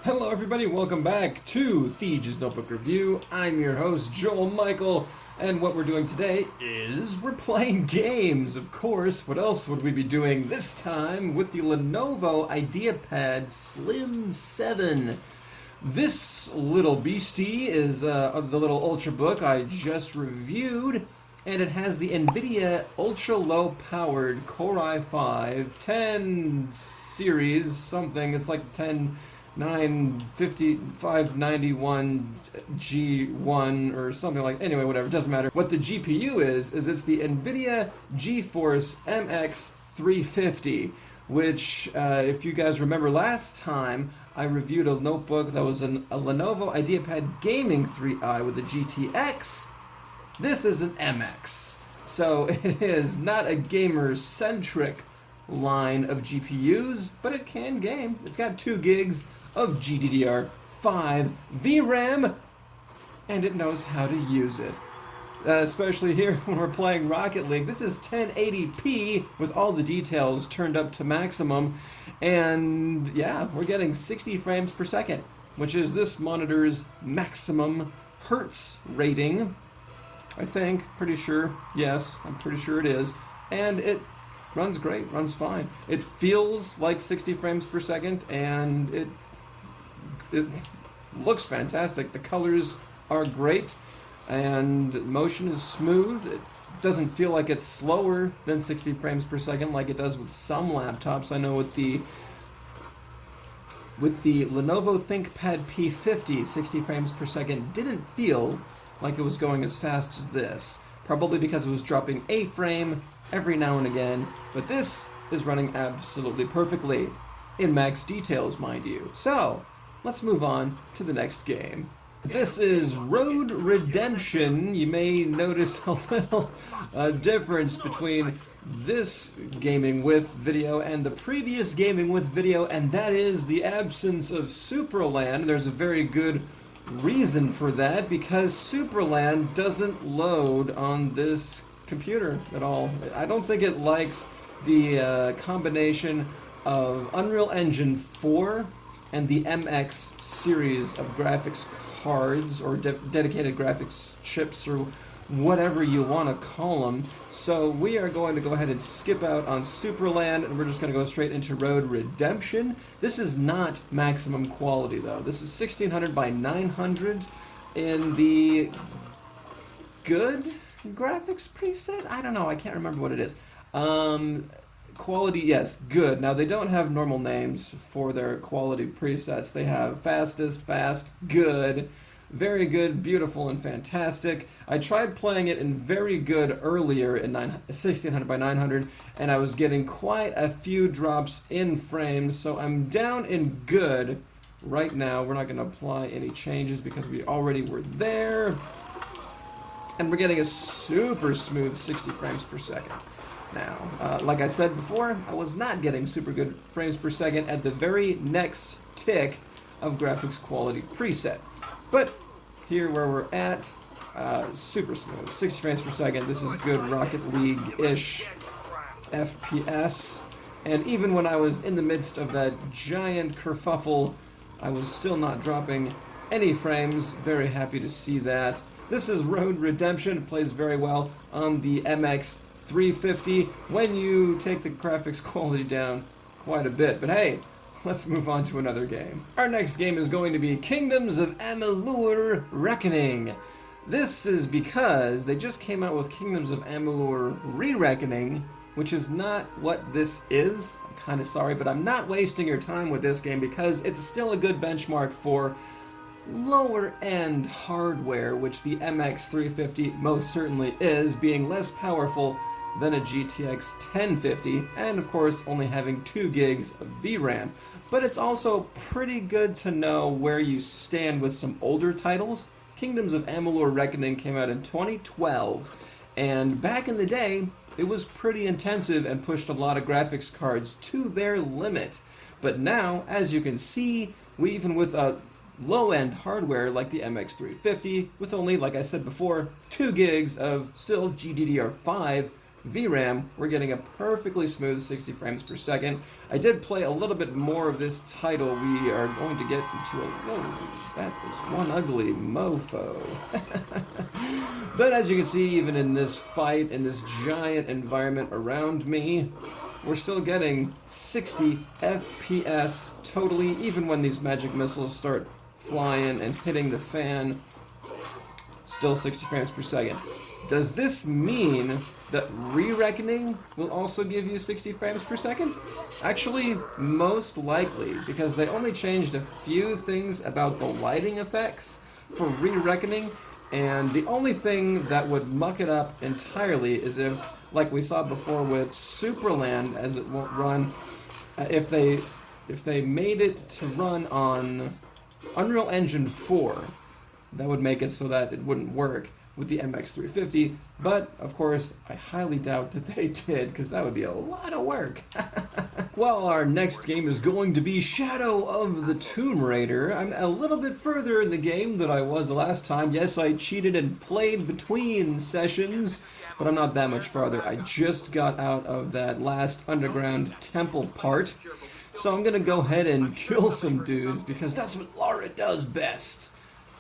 Hello everybody, welcome back to Thieves Notebook Review. I'm your host, Joel Michael, and what we're doing today is we're playing games, of course. What else would we be doing this time with the Lenovo IdeaPad Slim 7? This little beastie is of the little Ultrabook I just reviewed, and it has the Nvidia ultra-low powered Core i5 10 series something. It's like 591G1 or something like, anyway, whatever, it doesn't matter. What the GPU is it's the Nvidia GeForce MX350, which, if you guys remember last time, I reviewed a notebook that was a Lenovo IdeaPad Gaming 3i with a GTX. This is an MX, so it is not a gamer-centric line of GPUs, but it can game. It's got 2 gigs of GDDR5 VRAM, and it knows how to use it. Especially here when we're playing Rocket League. This is 1080p with all the details turned up to maximum, and yeah, we're getting 60 frames per second, which is this monitor's maximum hertz rating. I think, pretty sure, yes, I'm pretty sure it is, and it runs great, runs fine. It feels like 60 frames per second, and it looks fantastic. The colors are great, and motion is smooth. It doesn't feel like it's slower than 60 frames per second like it does with some laptops. I know with the Lenovo ThinkPad P50, 60 frames per second didn't feel like it was going as fast as this. Probably because it was dropping a frame every now and again, but this is running absolutely perfectly, in max details, mind you. So, let's move on to the next game. This is Road Redemption. You may notice a little difference between this gaming with video and the previous gaming with video, and that is the absence of Superland. There's a very good reason for that, because Superland doesn't load on this computer at all. I don't think it likes the combination of Unreal Engine 4 and the MX series of graphics cards, or dedicated graphics chips, or whatever you want to call them. So we are going to go ahead and skip out on Superland, and we're just going to go straight into Road Redemption. This is not maximum quality, though. This is 1600 by 900 in the good graphics preset? I don't know. I can't remember what it is. Quality, yes, good. Now, they don't have normal names for their quality presets. They have fastest, fast, good, very good, beautiful, and fantastic. I tried playing it in very good earlier in 1600 by 900, and I was getting quite a few drops in frames, so I'm down in good right now. We're not going to apply any changes because we already were there, and we're getting a super smooth 60 frames per second. Now, like I said before, I was not getting super good frames per second at the very next tick of graphics quality preset. But here where we're at, super smooth, 60 frames per second. This is good Rocket League-ish FPS. And even when I was in the midst of that giant kerfuffle, I was still not dropping any frames. Very happy to see that. This is Road Redemption. It plays very well on the MX350 when you take the graphics quality down quite a bit. But hey, let's move on to another game. Our next game is going to be Kingdoms of Amalur Reckoning. This is because they just came out with Kingdoms of Amalur Re-Reckoning, which is not what this is. I'm kind of sorry, but I'm not wasting your time with this game because it's still a good benchmark for lower-end hardware, which the MX350 most certainly is, being less powerful than a GTX 1050, and of course only having 2 gigs of VRAM. But it's also pretty good to know where you stand with some older titles. Kingdoms of Amalur Reckoning came out in 2012, and back in the day, it was pretty intensive and pushed a lot of graphics cards to their limit. But now, as you can see, even with a low-end hardware like the MX350, with only, like I said before, 2 gigs of still GDDR5 VRAM, we're getting a perfectly smooth 60 frames per second. I did play a little bit more of this title. We are going to get into a... Whoa, that was one ugly mofo. But as you can see, even in this fight, in this giant environment around me, we're still getting 60 FPS totally, even when these magic missiles start flying and hitting the fan. Still 60 frames per second. Does this mean that re-reckoning will also give you 60 frames per second? Actually, most likely, because they only changed a few things about the lighting effects for re-reckoning, and the only thing that would muck it up entirely is if, like we saw before with Superland, as it won't run, if they made it to run on Unreal Engine 4, that would make it so that it wouldn't work with the MX350, but of course I highly doubt that they did, because that would be a lot of work. Well, our next game is going to be Shadow of the Tomb Raider. I'm a little bit further in the game than I was the last time. Yes, I cheated and played between sessions, but I'm not that much farther. I just got out of that last underground temple part, so I'm gonna go ahead and kill some dudes, because that's what Lara does best.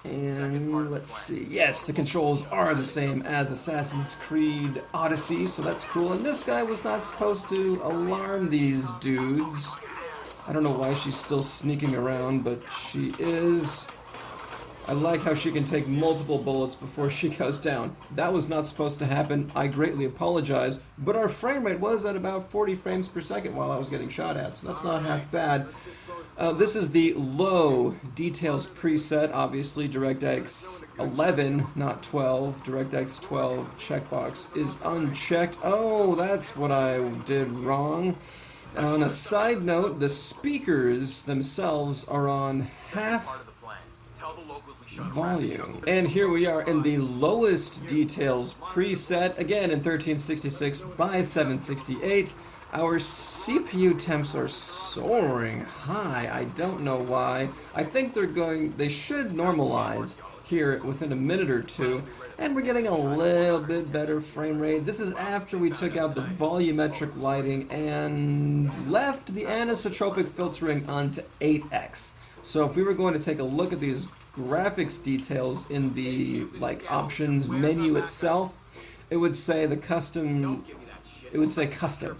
And let's see, yes, the controls are the same as Assassin's Creed Odyssey, so that's cool. And this guy was not supposed to alarm these dudes. I don't know why she's still sneaking around, but she is. I like how she can take multiple bullets before she goes down. That was not supposed to happen. I greatly apologize, but our frame rate was at about 40 frames per second while I was getting shot at, so that's not half bad. This is the low details preset, obviously DirectX 11, not 12. DirectX 12 checkbox is unchecked. Oh, that's what I did wrong. On a side note, the speakers themselves are on half volume. And here we are in the lowest details preset, again in 1366 by 768. Our CPU temps are soaring high. I don't know why. I think they should normalize here within a minute or two, and we're getting a little bit better frame rate. This is after we took out the volumetric lighting and left the anisotropic filtering onto 8x. So if we were going to take a look at these graphics details in the options menu itself, it would say custom,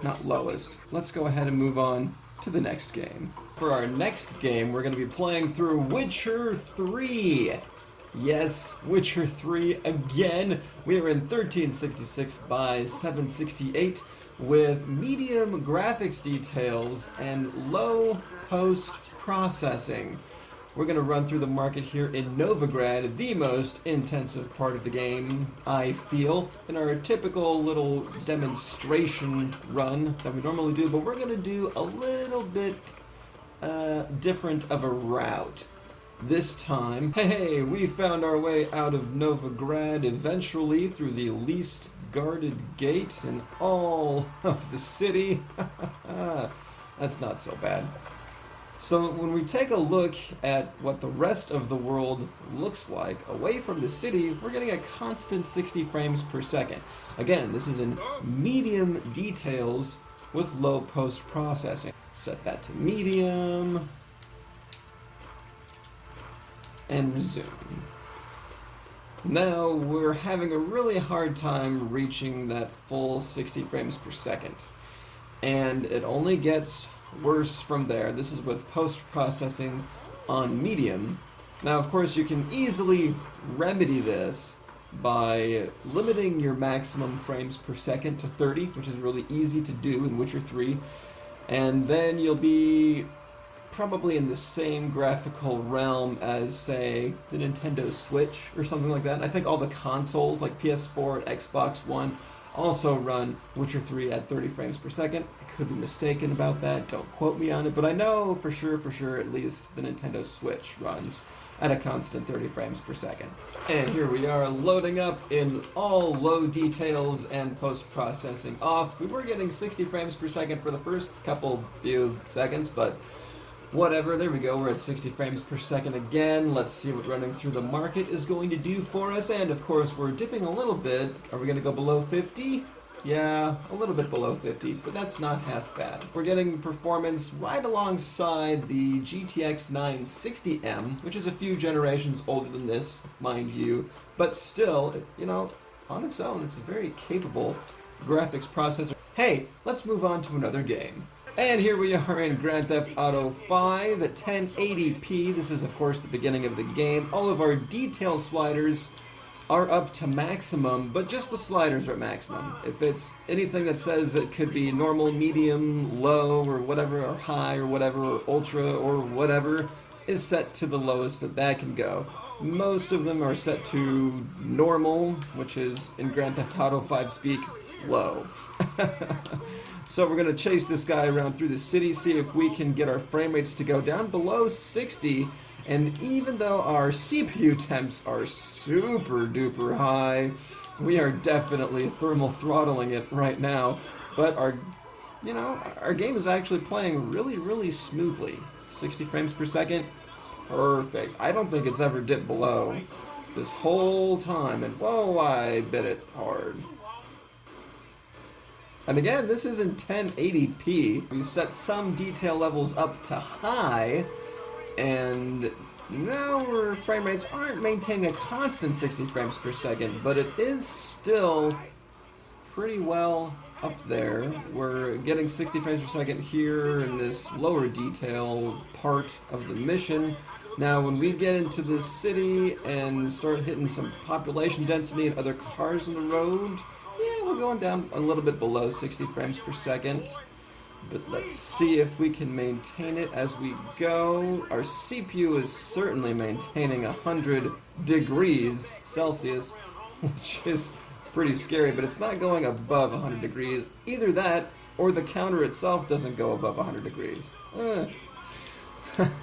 not lowest. Let's go ahead and move on to the next game. For our next game, we're going to be playing through Witcher 3. Yes, Witcher 3 again. We are in 1366 by 768 with medium graphics details and low post-processing. We're going to run through the market here in Novigrad, the most intensive part of the game, I feel, in our typical little demonstration run that we normally do, but we're going to do a little bit different of a route. This time, hey, we found our way out of Novigrad eventually through the least guarded gate in all of the city. That's not so bad. So when we take a look at what the rest of the world looks like away from the city, we're getting a constant 60 frames per second. Again, this is in medium details with low post-processing. Set that to medium and resume. Now we're having a really hard time reaching that full 60 frames per second, and it only gets worse from there. This is with post-processing on medium. Now, of course, you can easily remedy this by limiting your maximum frames per second to 30, which is really easy to do in Witcher 3, and then you'll be probably in the same graphical realm as, say, the Nintendo Switch or something like that. I think all the consoles like PS4 and Xbox One also run Witcher 3 at 30 frames per second. I could be mistaken about that, don't quote me on it, but I know for sure at least the Nintendo Switch runs at a constant 30 frames per second. And here we are loading up in all low details and post-processing off. We were getting 60 frames per second for the first few seconds, but whatever, there we go, we're at 60 frames per second again. Let's see what running through the market is going to do for us, and of course we're dipping a little bit. Are we going to go below 50? Yeah, a little bit below 50, but that's not half bad. We're getting performance right alongside the GTX 960M, which is a few generations older than this, mind you, but still, you know, on its own, it's a very capable graphics processor. Hey, let's move on to another game. And here we are in Grand Theft Auto 5 at 1080p. This is, of course, the beginning of the game. All of our detail sliders are up to maximum, but just the sliders are maximum. If it's anything that says it could be normal, medium, low, or whatever, or high, or whatever, or ultra, or whatever, is set to the lowest that can go. Most of them are set to normal, which is, in Grand Theft Auto 5 speak, low. So we're going to chase this guy around through the city, see if we can get our frame rates to go down below 60. And even though our CPU temps are super duper high, we are definitely thermal throttling it right now. But our game is actually playing really, really smoothly. 60 frames per second, perfect. I don't think it's ever dipped below this whole time. And whoa, I bit it hard. And again, this is in 1080p. We set some detail levels up to high, and now our frame rates aren't maintaining a constant 60 frames per second, but it is still pretty well up there. We're getting 60 frames per second here in this lower detail part of the mission. Now, when we get into the city and start hitting some population density and other cars on the road, yeah, we're going down a little bit below 60 frames per second. But let's see if we can maintain it as we go. Our CPU is certainly maintaining 100 degrees Celsius, which is pretty scary, but it's not going above 100 degrees. Either that, or the counter itself doesn't go above 100 degrees.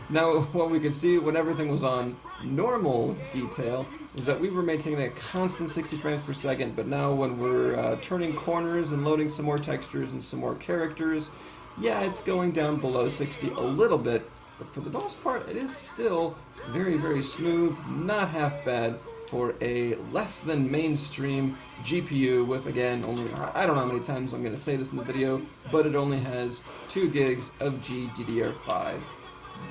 Now, what we could see when everything was on normal detail is that we were maintaining a constant 60 frames per second, but now when we're turning corners and loading some more textures and some more characters, yeah, it's going down below 60 a little bit, but for the most part, it is still very, very smooth, not half bad for a less than mainstream GPU with, again, only, I don't know how many times I'm going to say this in the video, but it only has 2 gigs of GDDR5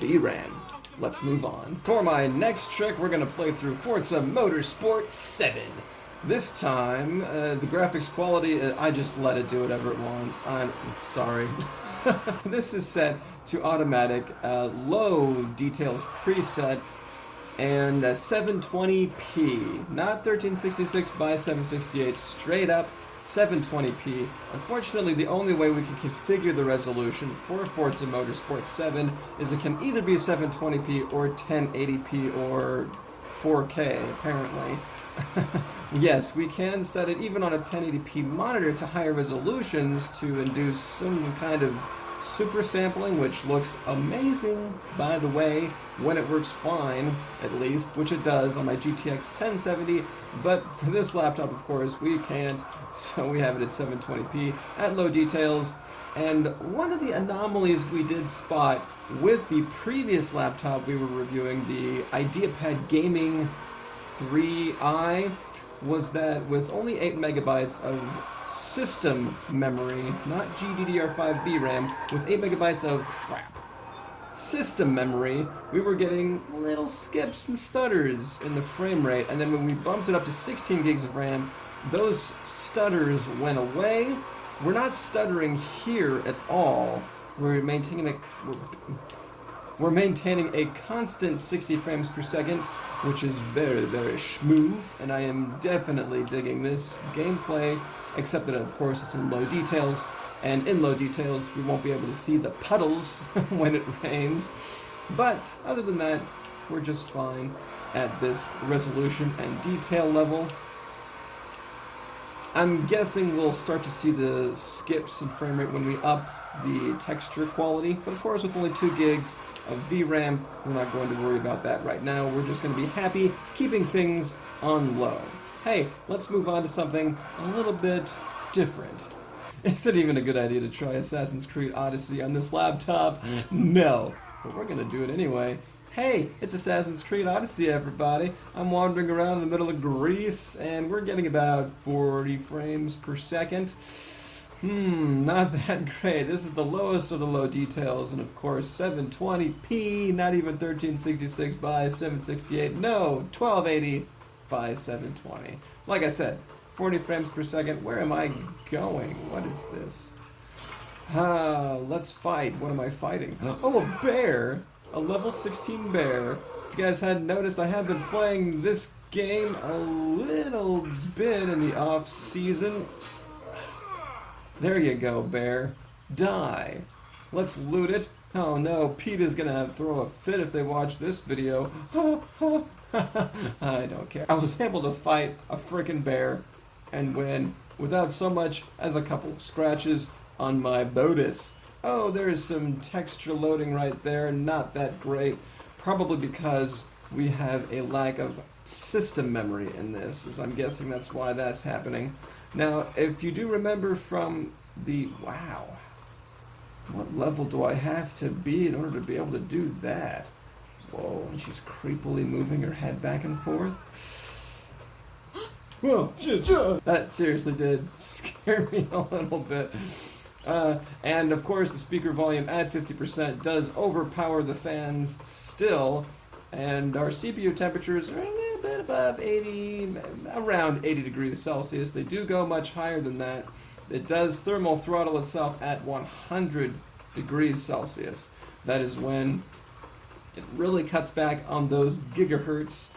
VRAM. Let's move on. For my next trick, we're going to play through Forza Motorsport 7. This time, the graphics quality, I just let it do whatever it wants. I'm sorry. This is set to automatic, low details preset, and 720p. Not 1366 by 768, straight up 720p. Unfortunately, the only way we can configure the resolution for Forza Motorsport 7 is it can either be 720p or 1080p or 4K, apparently. Yes, we can set it even on a 1080p monitor to higher resolutions to induce some kind of super sampling, which looks amazing, by the way, when it works fine, at least, which it does on my GTX 1070, but for this laptop, of course, we can't, so we have it at 720p at low details. And one of the anomalies we did spot with the previous laptop we were reviewing, the IdeaPad Gaming 3i, was that with only 8 megabytes of system memory, not GDDR5 VRAM, with 8 megabytes of system memory, we were getting little skips and stutters in the frame rate, and then when we bumped it up to 16 gigs of RAM, those stutters went away. We're not stuttering here at all. We're maintaining a constant 60 frames per second, which is very, very smooth, and I am definitely digging this gameplay, except that, of course, it's in low details, and in low details, we won't be able to see the puddles when it rains. But other than that, we're just fine at this resolution and detail level. I'm guessing we'll start to see the skips in frame rate when we up the texture quality, but of course with only 2 gigs of VRAM, we're not going to worry about that right now. We're just going to be happy keeping things on low. Hey, let's move on to something a little bit different. Is it even a good idea to try Assassin's Creed Odyssey on this laptop? No, but we're going to do it anyway. Hey, it's Assassin's Creed Odyssey, everybody. I'm wandering around in the middle of Greece, and we're getting about 40 frames per second. Not that great. This is the lowest of the low details, and of course 720p, not even 1366 by 768, no, 1280 by 720. Like I said, 40 frames per second. Where am I going? What is this? Let's fight. What am I fighting? Oh, a bear! A level 16 bear. If you guys hadn't noticed, I have been playing this game a little bit in the off season. There you go, bear. Die. Let's loot it. Oh no, PETA's gonna throw a fit if they watch this video. I don't care. I was able to fight a frickin' bear and win without so much as a couple of scratches on my Odyssey. Oh, there's some texture loading right there, not that great. Probably because we have a lack of system memory in this, as I'm guessing that's why that's happening. Now, if you do remember from the... Wow. What level do I have to be in order to be able to do that? Whoa, and she's creepily moving her head back and forth. Whoa, that seriously did scare me a little bit. And of course the speaker volume at 50% does overpower the fans still, and our CPU temperatures are a little bit above 80, around 80 degrees Celsius. They do go much higher than that. It does thermal throttle itself at 100 degrees Celsius. That is when it really cuts back on those gigahertz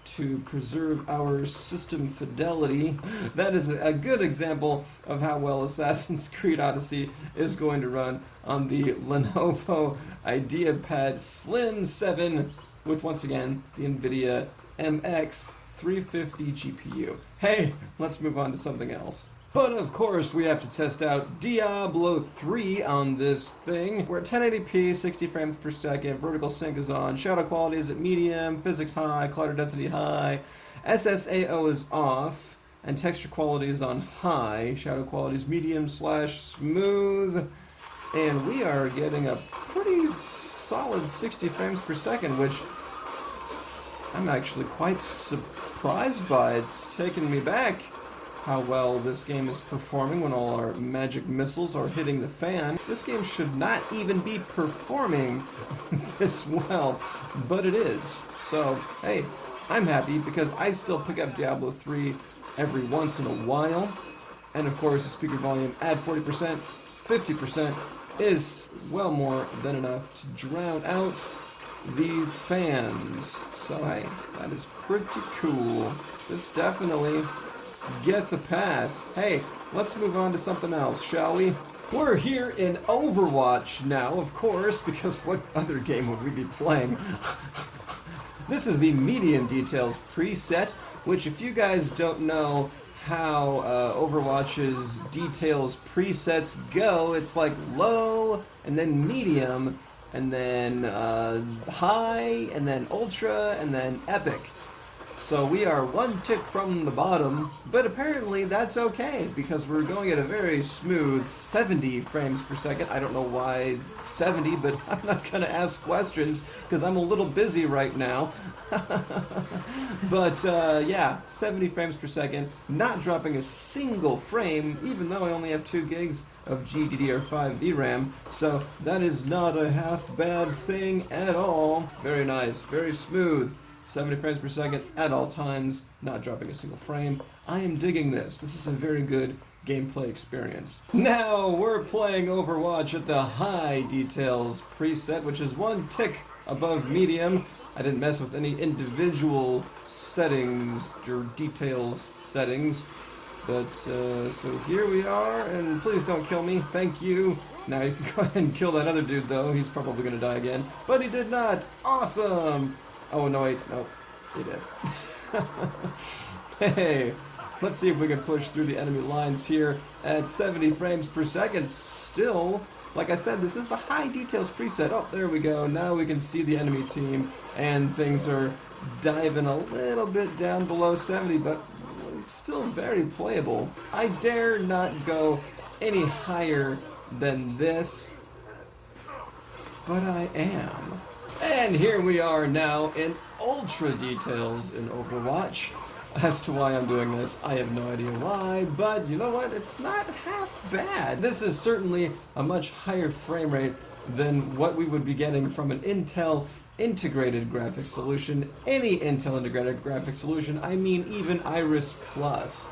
to preserve our system fidelity. That is a good example of how well Assassin's Creed Odyssey is going to run on the Lenovo IdeaPad Slim 7 with, once again, the Nvidia MX350 GPU. Hey, let's move on to something else. But of course, we have to test out Diablo 3 on this thing. We're at 1080p, 60 frames per second, vertical sync is on, shadow quality is at medium, physics high, clutter density high, SSAO is off, and texture quality is on high, shadow quality is medium/smooth, and we are getting a pretty solid 60 frames per second, which I'm actually quite surprised by. It's taken me back how well this game is performing when all our magic missiles are hitting the fan. This game should not even be performing this well, but it is. So, hey, I'm happy because I still pick up Diablo 3 every once in a while. And of course, the speaker volume at 40%, 50% is well more than enough to drown out the fans. So, hey, that is pretty cool. This definitely gets a pass. Hey, let's move on to something else, shall we? We're here in Overwatch now, of course, because what other game would we be playing? This is the medium details preset, which, if you guys don't know how Overwatch's details presets go, it's like low, and then medium, and then high, and then ultra, and then epic. So we are one tick from the bottom, but apparently that's okay, because we're going at a very smooth 70 frames per second. I don't know why 70, but I'm not going to ask questions, because I'm a little busy right now. But yeah, 70 frames per second, not dropping a single frame, even though I only have 2 gigs of GDDR5 VRAM, so that is not a half bad thing at all. Very nice, very smooth. 70 frames per second at all times, not dropping a single frame. I am digging this. This is a very good gameplay experience. Now we're playing Overwatch at the high details preset, which is one tick above medium. I didn't mess with any individual settings or details settings, but so here we are, and please don't kill me. Thank you. Now you can go ahead and kill that other dude though. He's probably gonna die again, but he did not. Awesome. Oh, no, wait, no, he did. Hey, let's see if we can push through the enemy lines here at 70 frames per second. Still, like I said, this is the high details preset. Oh, there we go. Now we can see the enemy team, and things are diving a little bit down below 70, but it's still very playable. I dare not go any higher than this, but I am. And here we are now in ultra details in Overwatch. As to why I'm doing this, I have no idea why, but you know what? It's not half bad. This is certainly a much higher frame rate than what we would be getting from an Intel integrated graphics solution. Any Intel integrated graphics solution, I mean even Iris Plus.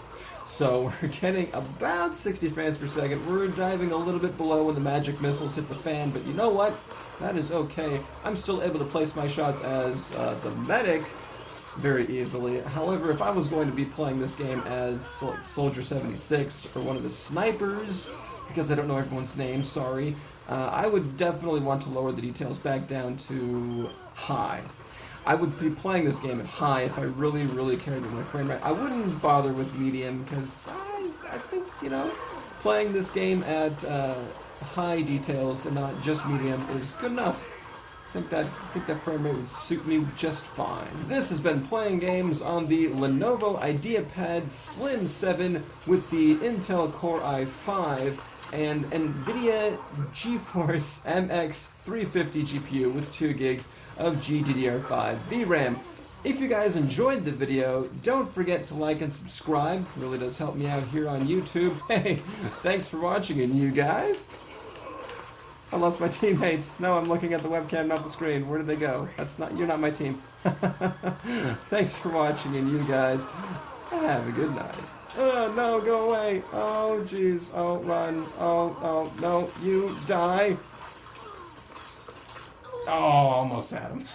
So we're getting about 60 frames per second. We're diving a little bit below when the magic missiles hit the fan, but you know what? That is okay. I'm still able to place my shots as the medic very easily. However, if I was going to be playing this game as Soldier 76 or one of the snipers, because I don't know everyone's name, sorry, I would definitely want to lower the details back down to high. I would be playing this game at high if I really, really cared about my frame rate. I wouldn't bother with medium because I think, you know, playing this game at high details and not just medium is good enough. I think that frame rate would suit me just fine. This has been Playing Games on the Lenovo IdeaPad Slim 7 with the Intel Core i5 and Nvidia GeForce MX350 GPU with 2 gigs of GDDR5 VRAM. If you guys enjoyed the video, don't forget to like and subscribe. It really does help me out here on YouTube. Hey, thanks for watching, and you guys? I lost my teammates. No, I'm looking at the webcam, not the screen. Where did they go? You're not my team. Thanks for watching, and you guys have a good night. No, go away. Oh, jeez. Oh, run. Oh, no, you die. Oh, almost had him.